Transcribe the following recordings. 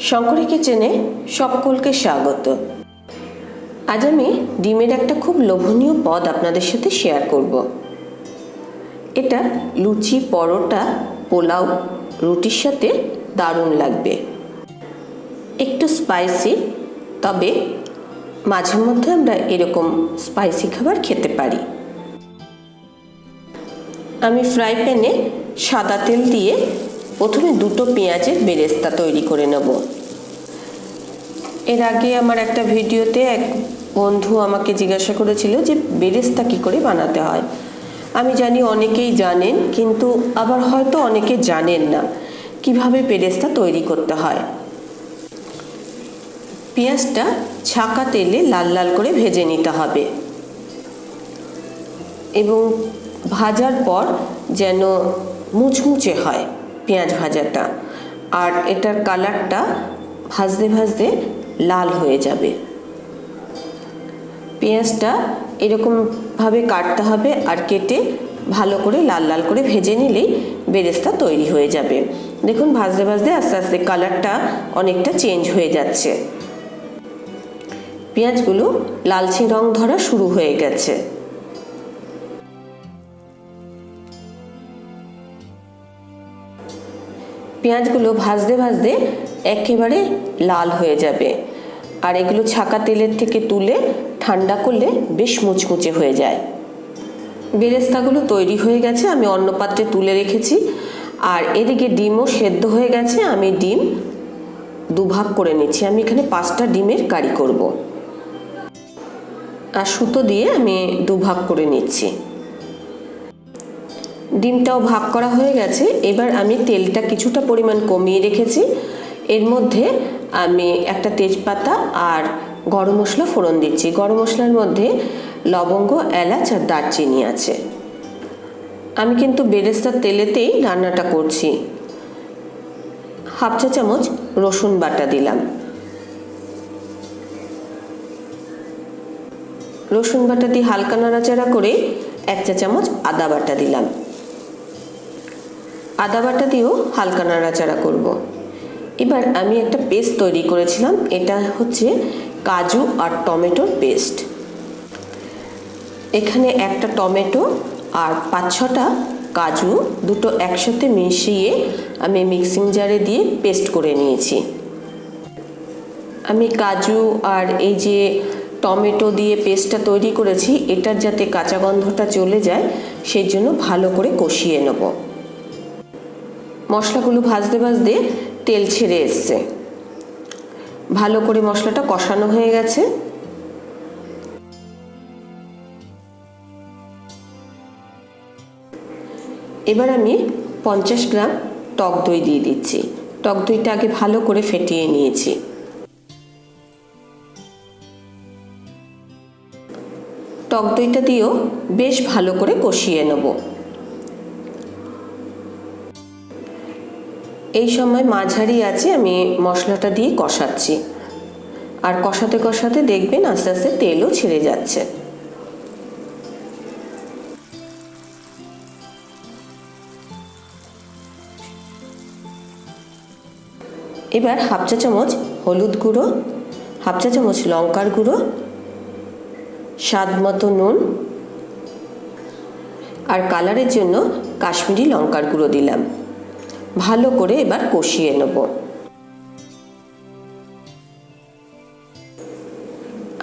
শঙ্করী কিচেনে সকলকে স্বাগত। আজ আমি ডিমের একটা খুব লোভনীয় পদ আপনাদের সাথে শেয়ার করব। এটা লুচি, পরোটা, পোলাও, রুটির সাথে দারুণ লাগবে। একটু স্পাইসি, তবে মাঝে মধ্যে আমরা এরকম স্পাইসি খাবার খেতে পারি। আমি ফ্রাই প্যানে সাদা তেল দিয়ে প্রথমে দুটো পেঁয়াজের বেরেস্তা তৈরি করে নেব। এর আগে আমার একটা ভিডিওতে এক বন্ধু আমাকে জিজ্ঞাসা করেছিল যে বেরেস্তা কী করে বানাতে হয়। আমি জানি অনেকেই জানেন, কিন্তু আবার হয়তো অনেকে জানেন না কিভাবে বেরেস্তা তৈরি করতে হয়। পেঁয়াজটা ছাকা তেলে লাল লাল করে ভেজে নিতে হবে এবং ভাজার পর যেন মুচমুচে হয় পেঁয়াজ ভাজাটা, আর এটার কালারটা ভাজতে ভাজতে লাল হয়ে যাবে। পেঁয়াজটা এরকমভাবে কাটতে হবে, আর কেটে ভালো করে লাল লাল করে ভেজে নিলেই বেরেস্তা তৈরি হয়ে যাবে। দেখুন, ভাজতে ভাজতে আস্তে আস্তে কালারটা অনেকটা চেঞ্জ হয়ে যাচ্ছে। পেঁয়াজগুলো লালচে রং ধরা শুরু হয়ে গেছে। পেঁয়াজগুলো ভাজতে ভাজতে একেবারে লাল হয়ে যাবে, আর এগুলো ছাকা তেলের থেকে তুলে ঠান্ডা করলে বেশ মুচমুচে হয়ে যায়। বেরেস্তাগুলো তৈরি হয়ে গেছে, আমি অন্য পাত্রে তুলে রেখেছি। আর এদিকে ডিমও সেদ্ধ হয়ে গেছে। আমি ডিম দুভাগ করে নিচ্ছি। আমি এখানে 5টা ডিমের কারি করব, আর সুতো দিয়ে আমি দুভাগ করে নিচ্ছি। ডিমটাও ভাগ করা হয়ে গেছে। এবার আমি তেলটা কিছুটা পরিমাণ কমিয়ে রেখেছি। এর মধ্যে আমি একটা তেজপাতা আর গরম মশলা ফোড়ন দিচ্ছি। গরম মশলার মধ্যে লবঙ্গ, এলাচ আর দারচিনি আছে। আমি কিন্তু বেরেস্তার তেলেতেই রান্নাটা করছি। হাফ চা চামচ রসুন বাটা দিলাম। রসুন বাটা দিয়ে হালকা নাড়াচাড়া করে 1 চা চামচ আদা বাটা দিলাম। আদা বাটা দিয়েও হালকা নাড়াচাড়া করব। এবার আমি একটা পেস্ট তৈরি করেছিলাম। এটা হচ্ছে কাজু আর টমেটোর পেস্ট। এখানে একটা টমেটো আর 5-6টা কাজু দুটো একসাথে মিশিয়ে আমি মিক্সিং জারে দিয়ে পেস্ট করে নিয়েছি। আমি কাজু আর এই যে টমেটো দিয়ে পেস্টটা তৈরি করেছি, এটার যাতে কাঁচা গন্ধটা চলে যায় সেই জন্য ভালো করে কষিয়ে নেব। মশলাগুলো ভাজতে ভাজতে তেল ছেড়ে এসছে। ভালো করে মশলাটা কষানো হয়ে গেছে। এবার আমি 50 গ্রাম টক দই দিয়ে দিচ্ছি। টক দইটা আগে ভালো করে ফেটিয়ে নিয়েছি। টক দইটা দিয়েও বেশ ভালো করে কষিয়ে নেব। এই সময় মাঝারি আছে আমি মশলাটা দিয়ে কষাচ্ছি, আর কষাতে কষাতে দেখবেন আস্তে আস্তে তেলও ছেড়ে যাচ্ছে। এবার হাফ চা চামচ হলুদ গুঁড়ো, হাফ চা চামচ লঙ্কার গুঁড়ো, স্বাদ মতো নুন, আর কালারের জন্য কাশ্মীরি লঙ্কার গুঁড়ো দিলাম। ভালো করে এবার কষিয়ে নেব।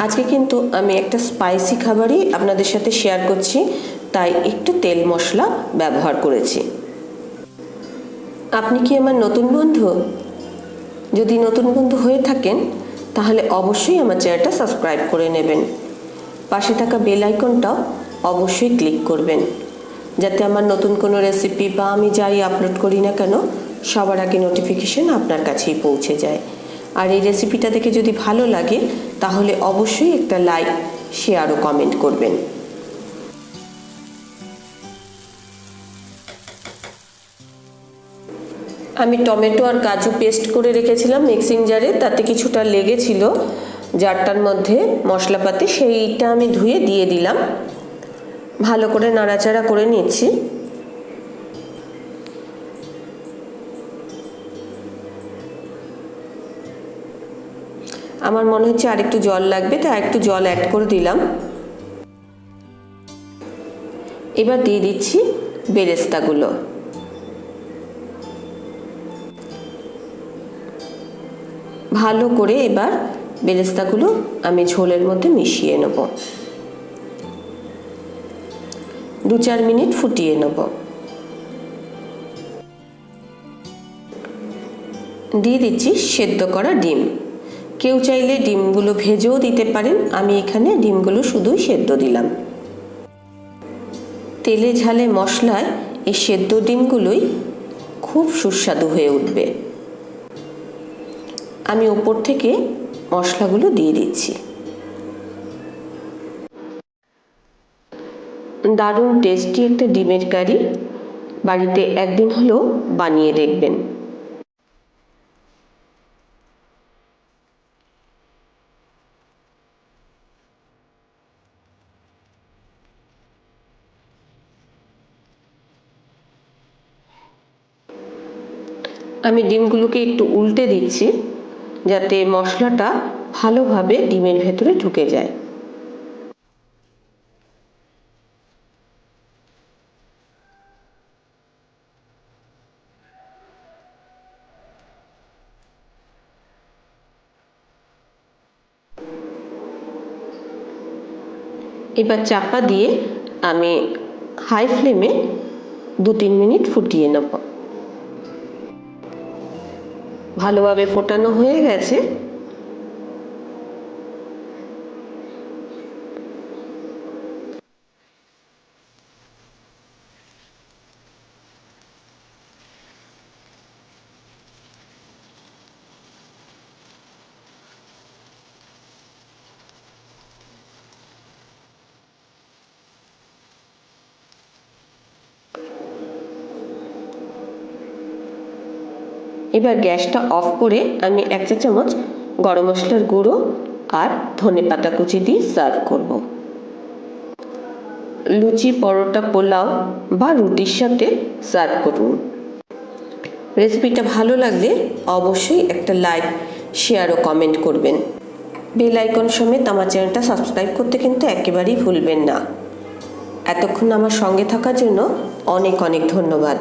আজকে কিন্তু আমি একটা স্পাইসি খাবারই আপনাদের সাথে শেয়ার করছি, তাই একটু তেল মশলা ব্যবহার করেছি। আপনি কি আমার নতুন বন্ধু? যদি নতুন বন্ধু হয়ে থাকেন তাহলে অবশ্যই আমার চ্যানেলটা সাবস্ক্রাইব করে নেবেন। পাশে থাকা বেল আইকনটাও অবশ্যই ক্লিক করবেন, যাতে আমার নতুন কোনো রেসিপি বা আমি যাই আপলোড করি না কেন সবার আগে নোটিফিকেশন আপনার কাছেই পৌঁছে যায়। আর এই রেসিপিটা দেখে যদি ভালো লাগে তাহলে অবশ্যই একটা লাইক, শেয়ার ও কমেন্ট করবেন। আমি টমেটো আর কাজু পেস্ট করে রেখেছিলাম মিক্সিং জারে, তাতে কিছুটা লেগেছিল জারটার মধ্যে মশলাপাতি, সেইটা আমি ধুয়ে দিয়ে দিলাম। ভালো করে নাড়াচাড়া করে নিচ্ছি। আমার মনে হচ্ছে আর একটু জল লাগবে, তাই একটু জল অ্যাড করে দিলাম। এবার দিয়ে দিচ্ছি বেরেস্তাগুলো। ভালো করে এবার বেরেস্তাগুলো আমি ঝোলের মধ্যে মিশিয়ে নেব। 2-4 মিনিট ফুটিয়ে নেব। দিয়ে দিচ্ছি সেদ্ধ করা ডিম। কেউ চাইলে ডিমগুলো ভেজেও দিতে পারেন, আমি এখানে ডিমগুলো শুধুই সেদ্ধ দিলাম। তেলে ঝালে মশলায় এই সেদ্ধ ডিমগুলোই খুব সুস্বাদু হয়ে উঠবে। আমি ওপর থেকে মশলাগুলো দিয়ে দিচ্ছি। দারুণ টেস্টি একটা ডিমের কারি বাড়িতে একদিন হলেও বানিয়ে দেখবেন। আমি ডিমগুলোকে একটু উল্টে দিচ্ছি যাতে মশলাটা ভালোভাবে ডিমের ভেতরে ঢুকে যায়। এবার চাপা দিয়ে আমি হাই ফ্লেমে 2-3 মিনিট ফুটিয়ে নেব। ভালোভাবে ফোটানো হয়ে গেছে। এবার গ্যাসটা অফ করে আমি 1 চা চামচ গরম মশলার গুঁড়ো আর ধনেপাতা কুচি দিয়ে সার্ভ করব। লুচি, পরোটা, পোলাও বা রুটির সাথে সার্ভ করুন। রেসিপিটা ভালো লাগলে অবশ্যই একটা লাইক, শেয়ার ও কমেন্ট করবেন। বেল আইকন সমেত আমার চ্যানেলটা সাবস্ক্রাইব করতে কিন্তু একেবারেই ভুলবেন না। এতক্ষণ আমার সঙ্গে থাকার জন্য অনেক অনেক ধন্যবাদ।